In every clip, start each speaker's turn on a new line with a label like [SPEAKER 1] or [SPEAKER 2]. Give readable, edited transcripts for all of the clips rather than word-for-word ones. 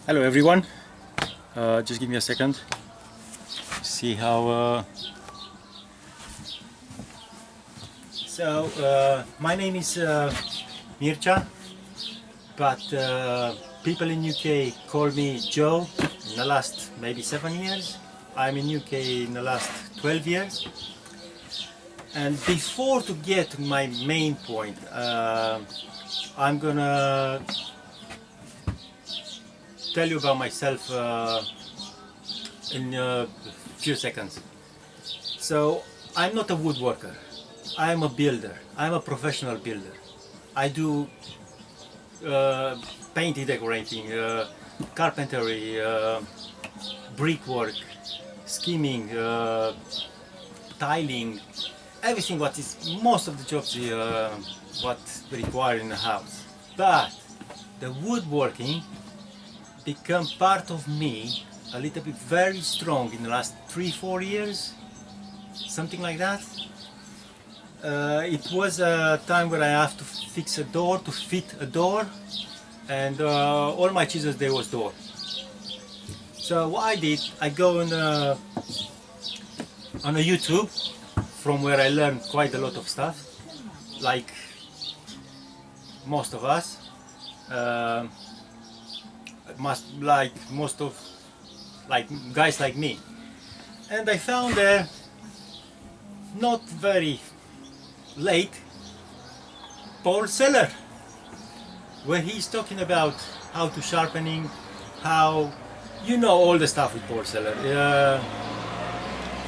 [SPEAKER 1] Hello everyone, just give me a second. See how my name is Mircea, but people in UK call me Joe. In the last maybe 7 years, I'm in UK in the last 12 years. And before to get to my main point, I'm gonna tell you about myself in a few seconds. So I'm not a woodworker, I'm a builder, I'm a professional builder. I do painting, decorating, carpentry, brickwork, skimming, tiling, everything what is most of the jobs what require in a house. But the woodworking become part of me a little bit very strong in the last 3-4 years, something like that. It was a time where I have to fix a door, to fit a door, and all my chisels there was door. So what I did, I go on a YouTube, from where I learned quite a lot of stuff, like most of us. Guys like me, and I found there not very late Paul Seller, where he's talking about how to sharpening, how all the stuff with Paul Seller.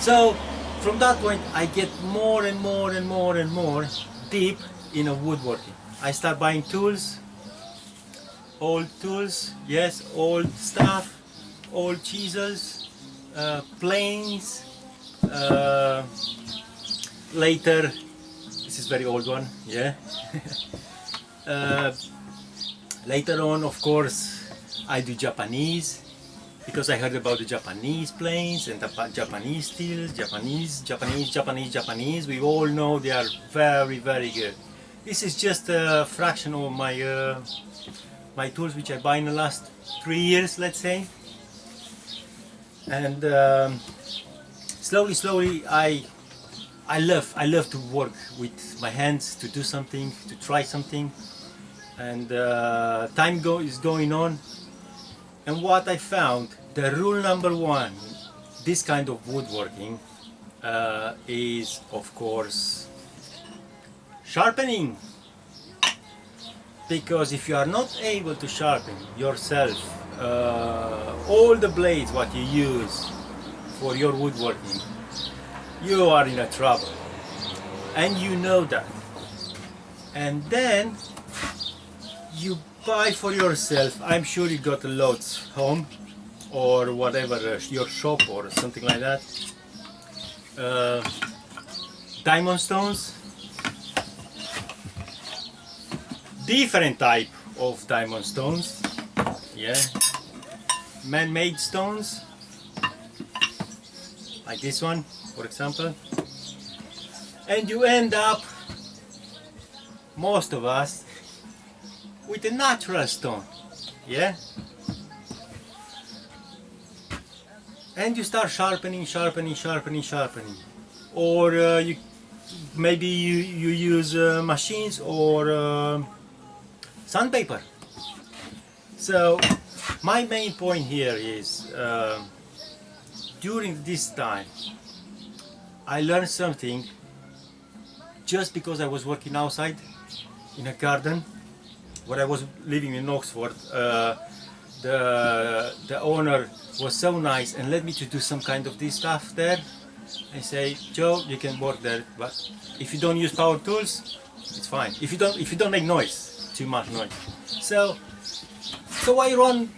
[SPEAKER 1] So from that point I get more and more and more and more deep in a woodworking. I start buying tools. Old tools, yes, old stuff, old chisels, planes. Later, this is very old one, yeah. Later on, of course, I do Japanese, because I heard about the Japanese planes and the Japanese steels, Japanese. We all know they are very, very good. This is just a fraction of my tools which I buy in the last 3 years, let's say. And slowly I love to work with my hands, to do something, to try something. And time is going on, and what I found, the rule number one, this kind of woodworking, is of course sharpening. Because if you are not able to sharpen yourself all the blades what you use for your woodworking, you are in a trouble, and you know that. And then you buy for yourself, I'm sure you got loads home or whatever, your shop or something like that, diamond stones, different type of diamond stones, yeah, man-made stones, like this one, for example, and you end up, most of us, with a natural stone, yeah, and you start sharpening, or maybe you use machines or sandpaper. So my main point here is, during this time I learned something just because I was working outside in a garden where I was living in Oxford. The owner was so nice and let me to do some kind of this stuff there. I say, Joe, you can work there, but if you don't use power tools, it's fine. If you don't make noise, too much noise. So I run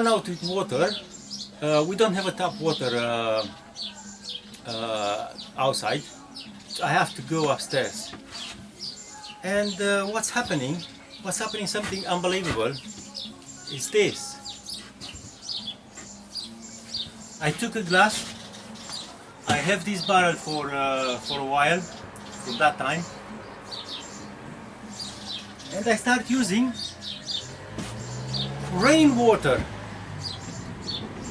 [SPEAKER 1] out with water. We don't have a tap water outside. So I have to go upstairs. And what's happening? Something unbelievable is this. I took a glass. I have this barrel for a while from that time. And I start using rainwater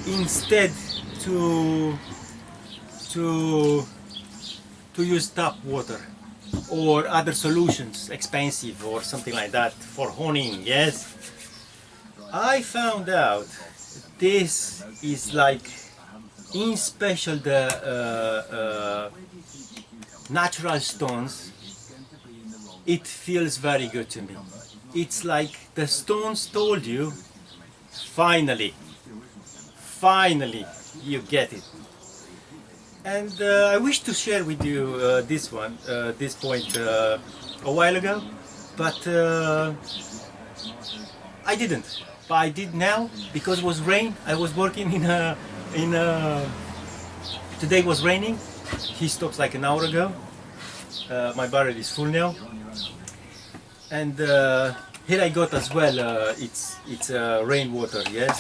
[SPEAKER 1] instead to to use tap water or other solutions, expensive or something like that for honing. Yes, I found out this is like, in special the natural stones, it feels very good to me. It's like the stones told you, finally you get it. And I wish to share with you this point a while ago, but I didn't. But I did now because it was rain. I was working today was raining. He stopped like an hour ago. My barrel is full now, and here I got as well. It's rainwater. Yes.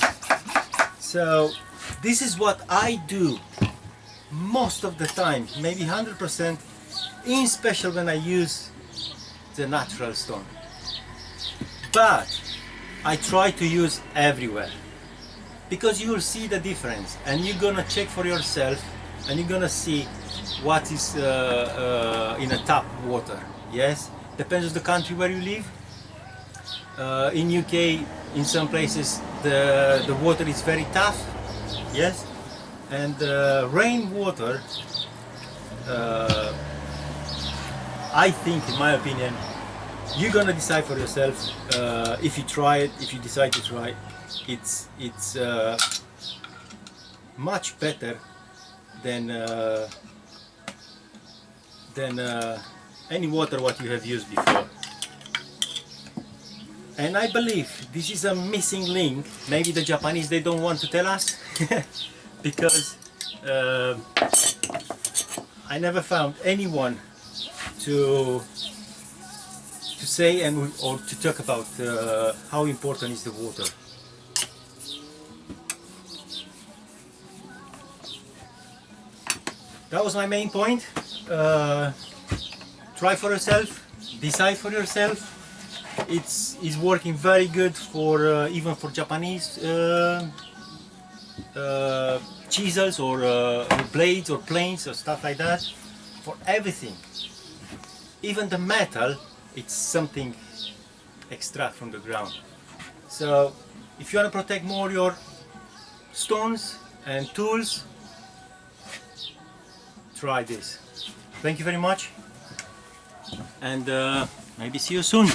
[SPEAKER 1] So this is what I do most of the time, maybe 100%, in special when I use the natural stone. But I try to use everywhere, because you will see the difference, and you're gonna check for yourself, and you're gonna see what is in a tap water. Yes, depends on the country where you live. In UK, in some places the water is very tough. Yes, and rainwater, I think, in my opinion, you're gonna decide for yourself. If you try it, if you decide to try it, it's much better than any water what you have used before. And I believe this is a missing link. Maybe the Japanese, they don't want to tell us because I never found anyone to say or to talk about how important is the water. That was my main point. Try for yourself, decide for yourself. It's working very good for even for Japanese chisels or blades or planes or stuff like that. For everything, even the metal, it's something extract from the ground. So if you want to protect more your stones and tools, try this. Thank you very much, and maybe see you soon.